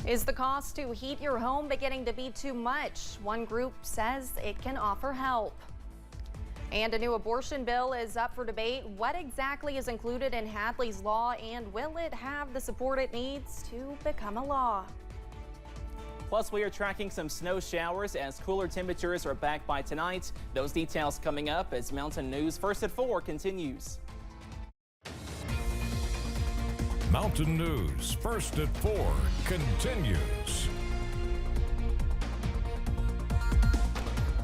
Is the cost to heat your home beginning to be too much? One group says it can offer help. And a new abortion bill is up for debate. What exactly is included in Hadleys Law, and will it have the support it needs to become a law? Plus, we are tracking some snow showers as cooler temperatures are back by tonight. Those details coming up as Mountain News First at 4 continues. Mountain News First at 4 continues.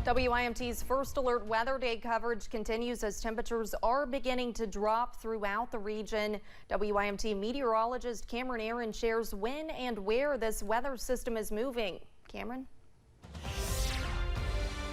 WYMT's First Alert Weather Day coverage continues as temperatures are beginning to drop throughout the region. WYMT meteorologist Cameron Aaron shares when and where this weather system is moving. Cameron?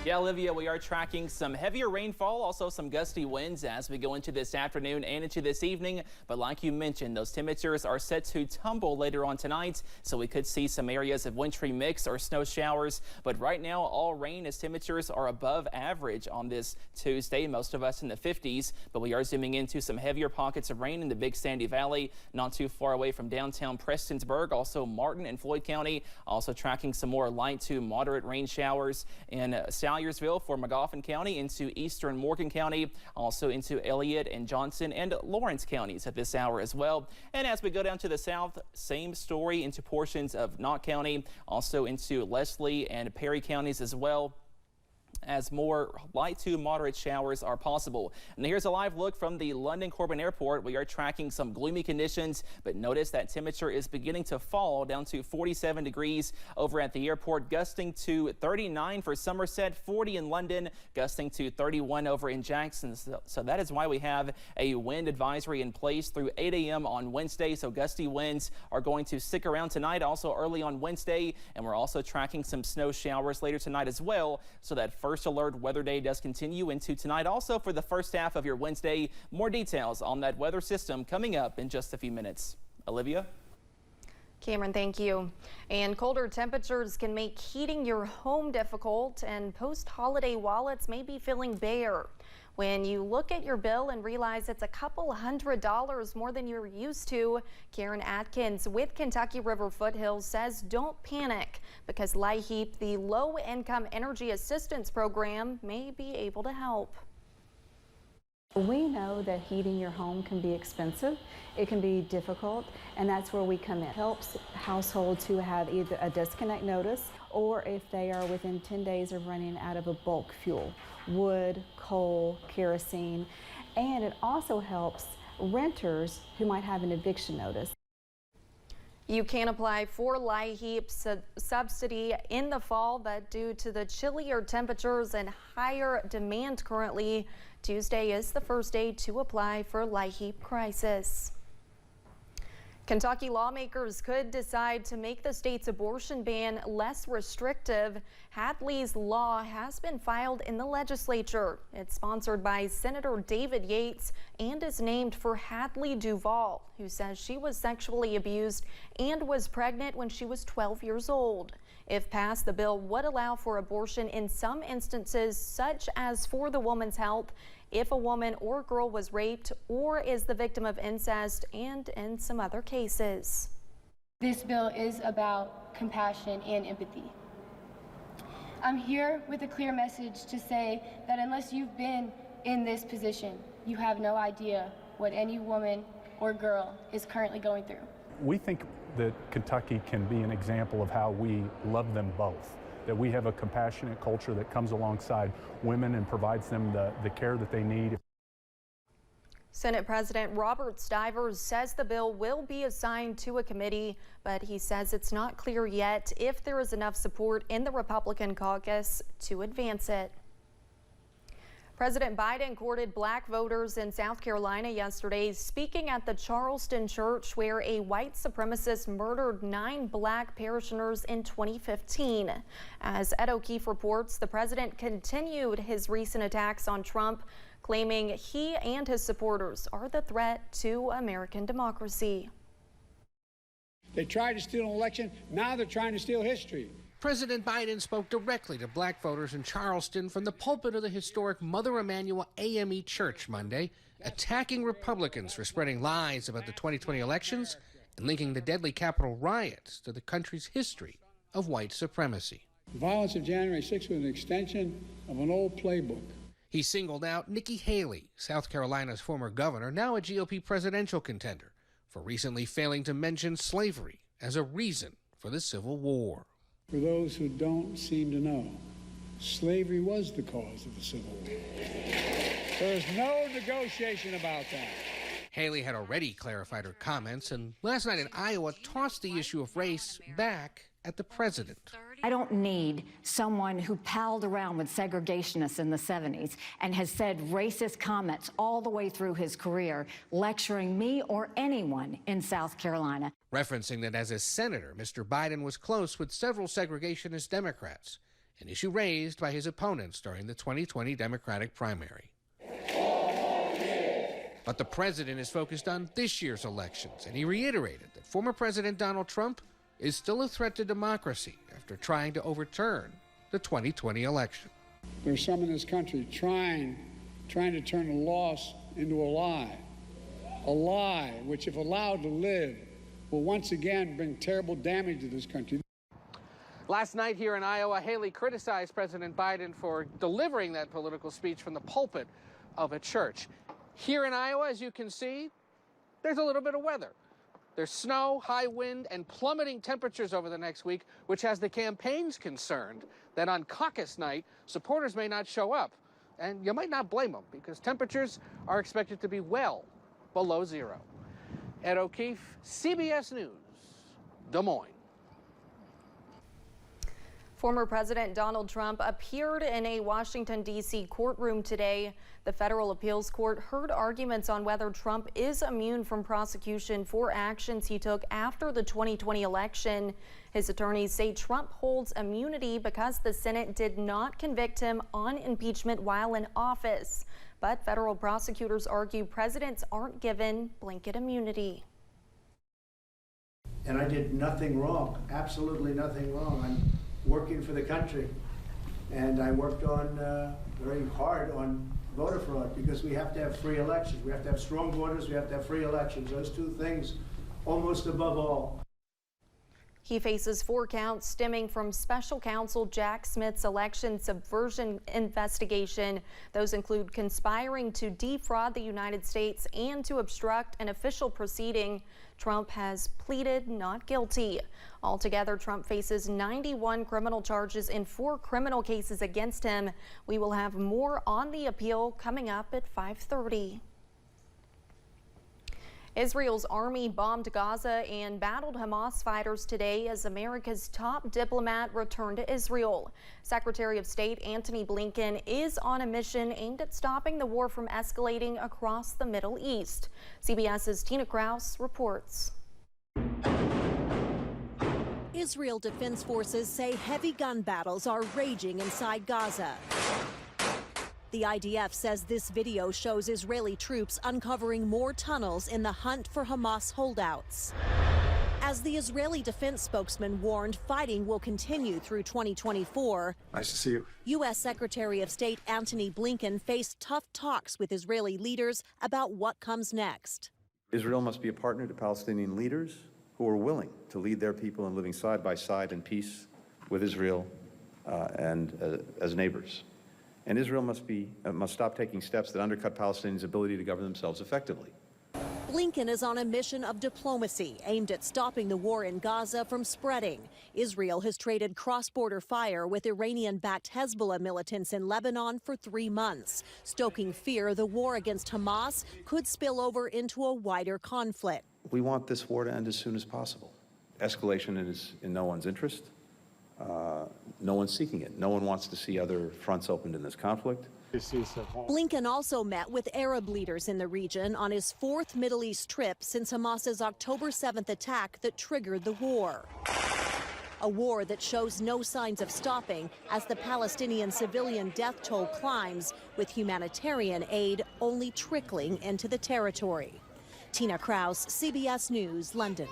Yeah, Olivia, we are tracking some heavier rainfall, also some gusty winds as we go into this afternoon and into this evening. But like you mentioned, those temperatures are set to tumble later on tonight, so we could see some areas of wintry mix or snow showers. But right now, all rain as temperatures are above average on this Tuesday, most of us in the 50s. But we are zooming into some heavier pockets of rain in the Big Sandy Valley, not too far away from downtown Prestonsburg, also Martin and Floyd County. Also tracking some more light to moderate rain showers in Salyersville for Magoffin County, into eastern Morgan County, also into Elliott and Johnson and Lawrence counties at this hour as well. And as we go down to the south, same story into portions of Knott County, also into Leslie and Perry counties as well, as more light to moderate showers are possible. And here's a live look from the London Corbin Airport. We are tracking some gloomy conditions, but notice that temperature is beginning to fall down to 47 degrees over at the airport, gusting to 39 for Somerset, 40 in London, gusting to 31 over in Jackson. So that is why we have a wind advisory in place through 8 a.m. on Wednesday. So gusty winds are going to stick around tonight, also early on Wednesday. And we're also tracking some snow showers later tonight as well. So that First Alert Weather Day does continue into tonight also for the first half of your Wednesday. More details on that weather system coming up in just a few minutes. Olivia? Cameron, thank you. And colder temperatures can make heating your home difficult, and post-holiday wallets may be feeling bare. When you look at your bill and realize it's a couple $100 more than you're used to, Karen Atkins with Kentucky River Foothills says don't panic, because LIHEAP, the Low Income Energy Assistance Program, may be able to help. We know that heating your home can be expensive, it can be difficult, and that's where we come in. It helps households who have either a disconnect notice or if they are within 10 days of running out of a bulk fuel, wood, coal, kerosene, and it also helps renters who might have an eviction notice. You can apply for LIHEAP subsidy in the fall, but due to the chillier temperatures and higher demand currently, Tuesday is the first day to apply for LIHEAP crisis. Kentucky lawmakers could decide to make the state's abortion ban less restrictive. Hadleys Law has been filed in the legislature. It's sponsored by Senator David Yates and is named for Hadley Duval, who says she was sexually abused and was pregnant when she was 12 years old. If passed, the bill would allow for abortion in some instances, such as for the woman's health, if a woman or girl was raped or is the victim of incest, and in some other cases. This bill is about compassion and empathy. I'm here with a clear message to say that unless you've been in this position, you have no idea what any woman or girl is currently going through. We think that Kentucky can be an example of how we love them both, that we have a compassionate culture that comes alongside women and provides them the care that they need. Senate President Robert Stivers says the bill will be assigned to a committee, but he says it's not clear yet if there is enough support in the Republican caucus to advance it. President Biden courted black voters in South Carolina yesterday, speaking at the Charleston church where a white supremacist murdered 9 black parishioners in 2015. As Ed O'Keefe reports, the president continued his recent attacks on Trump, claiming he and his supporters are the threat to American democracy. They tried to steal an election. Now they're trying to steal history. President Biden spoke directly to black voters in Charleston from the pulpit of the historic Mother Emanuel AME Church Monday, attacking Republicans for spreading lies about the 2020 elections and linking the deadly Capitol riots to the country's history of white supremacy. The violence of January 6th was an extension of an old playbook. He singled out Nikki Haley, South Carolina's former governor, now a GOP presidential contender, for recently failing to mention slavery as a reason for the Civil War. For those who don't seem to know, slavery was the cause of the Civil War. There is no negotiation about that. Haley had already clarified her comments, and last night in Iowa tossed the issue of race back at the president. I don't need someone who palled around with segregationists in the 70s and has said racist comments all the way through his career, lecturing me or anyone in South Carolina. Referencing that as a senator, Mr. Biden was close with several segregationist Democrats, an issue raised by his opponents during the 2020 Democratic primary. But the president is focused on this year's elections, and he reiterated that former President Donald Trump is still a threat to democracy after trying to overturn the 2020 election. There's some in this country trying to turn a loss into a lie which, if allowed to live, will once again bring terrible damage to this country. Last night here in Iowa, Haley criticized President Biden for delivering that political speech from the pulpit of a church. Here in Iowa, as you can see, there's a little bit of weather. There's snow, high wind, and plummeting temperatures over the next week, which has the campaigns concerned that on caucus night, supporters may not show up. And you might not blame them, because temperatures are expected to be well below zero. Ed O'Keefe, CBS News, Des Moines. Former President Donald Trump appeared in a Washington, D.C. courtroom today. The federal appeals court heard arguments on whether Trump is immune from prosecution for actions he took after the 2020 election. His attorneys say Trump holds immunity because the Senate did not convict him on impeachment while in office. But federal prosecutors argue presidents aren't given blanket immunity. And I did nothing wrong, absolutely nothing wrong. I'm working for the country, and I worked on very hard on voter fraud, because we have to have free elections. We have to have strong voters, we have to have free elections. Those two things almost above all. He faces 4 counts stemming from special counsel Jack Smith's election subversion investigation. Those include conspiring to defraud the United States and to obstruct an official proceeding. Trump has pleaded not guilty. Altogether, Trump faces 91 criminal charges and 4 criminal cases against him. We will have more on the appeal coming up at 5:30. Israel's army bombed Gaza and battled Hamas fighters today as America's top diplomat returned to Israel. Secretary of State Antony Blinken is on a mission aimed at stopping the war from escalating across the Middle East. CBS's Tina Kraus reports. Israel Defense Forces say heavy gun battles are raging inside Gaza. The IDF says this video shows Israeli troops uncovering more tunnels in the hunt for Hamas holdouts. As the Israeli defense spokesman warned, fighting will continue through 2024. Nice to see you. U.S. Secretary of State Antony Blinken faced tough talks with Israeli leaders about what comes next. Israel must be a partner to Palestinian leaders who are willing to lead their people in living side by side in peace with Israel and as neighbors. And Israel must stop taking steps that undercut Palestinians' ability to govern themselves effectively. Blinken is on a mission of diplomacy aimed at stopping the war in Gaza from spreading. Israel has traded cross-border fire with Iranian-backed Hezbollah militants in Lebanon for 3 months, stoking fear the war against Hamas could spill over into a wider conflict. We want this war to end as soon as possible. Escalation is in no one's interest. No one's seeking it. No one wants to see other fronts opened in this conflict. Blinken also met with Arab leaders in the region on his 4th Middle East trip since Hamas's October 7th attack that triggered the war. A war that shows no signs of stopping as the Palestinian civilian death toll climbs, with humanitarian aid only trickling into the territory. Tina Kraus, CBS News, London.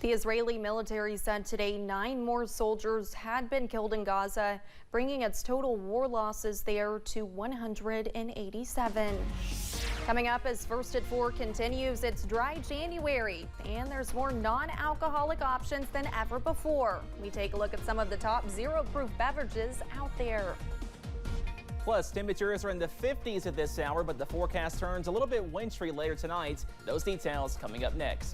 The Israeli military said today 9 more soldiers had been killed in Gaza, bringing its total war losses there to 187. Coming up as First at 4 continues, it's dry January, and there's more non-alcoholic options than ever before. We take a look at some of the top zero-proof beverages out there. Plus, temperatures are in the 50s at this hour, but the forecast turns a little bit wintry later tonight. Those details coming up next.